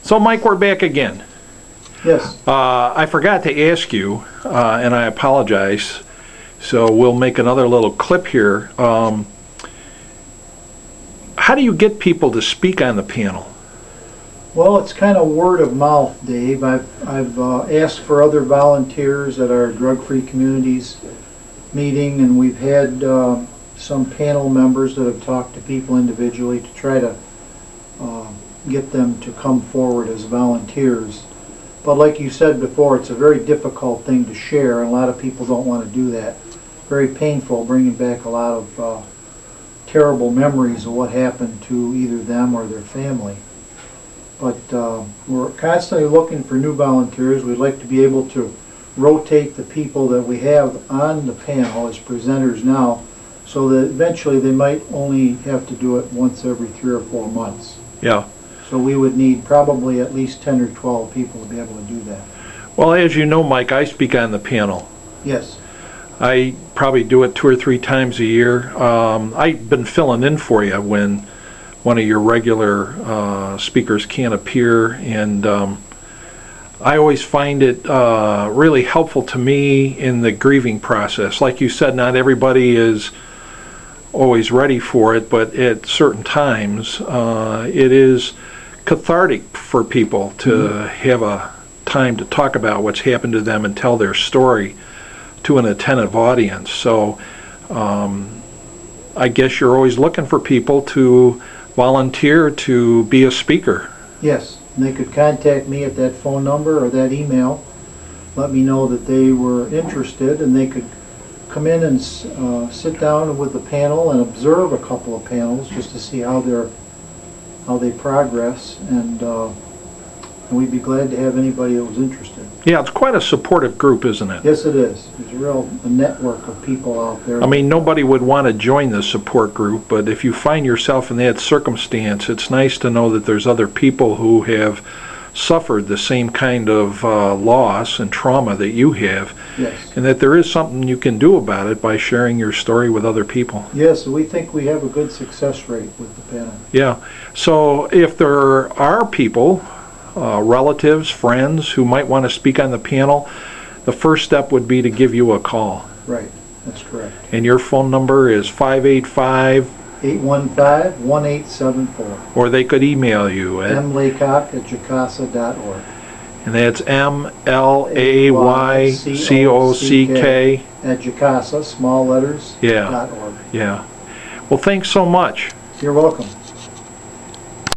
So Mike, we're back again. Yes. I forgot to ask you, and I apologize, so we'll make another little clip here. How do you get people to speak on the panel? Well, it's kind of word of mouth, Dave. I've asked for other volunteers at our drug-free communities meeting, and we've had some panel members that have talked to people individually to try to get them to come forward as volunteers. But like you said before, it's a very difficult thing to share, and a lot of people don't want to do that. Very painful, bringing back a lot of terrible memories of what happened to either them or their family. But we're constantly looking for new volunteers. We'd like to be able to rotate the people that we have on the panel as presenters now, so that eventually they might only have to do it once every 3 or 4 months. Yeah. So we would need probably at least 10 or 12 people to be able to do that. Well, as you know, Mike, I speak on the panel. Yes. I probably do it 2 or 3 times a year. I've been filling in for you when one of your regular speakers can't appear, and I always find it really helpful to me in the grieving process. Like you said, not everybody is always ready for it, but at certain times it is cathartic for people to have a time to talk about what's happened to them and tell their story to an attentive audience. So I guess you're always looking for people to volunteer to be a speaker. Yes, and they could contact me at that phone number or that email, let me know that they were interested, and they could come in and sit down with the panel and observe a couple of panels just to see how they progress, and we'd be glad to have anybody that was interested. Yeah, it's quite a supportive group, isn't it? Yes, it is. There's a network of people out there. I mean, nobody would want to join the support group, but if you find yourself in that circumstance, it's nice to know that there's other people who have suffered the same kind of loss and trauma that you have. Yes. And that there is something you can do about it by sharing your story with other people. Yes, we think we have a good success rate with the panel. Yeah. So if there are people, relatives, friends, who might want to speak on the panel, the first step would be to give you a call. Right, that's correct. And your phone number is 585-815-1874. or they could email you at mlaycock@jacasa.org. and that's MLAYCOCK at Jacasa, small letters, Yeah. .org. Yeah. Well, thanks so much. You're welcome.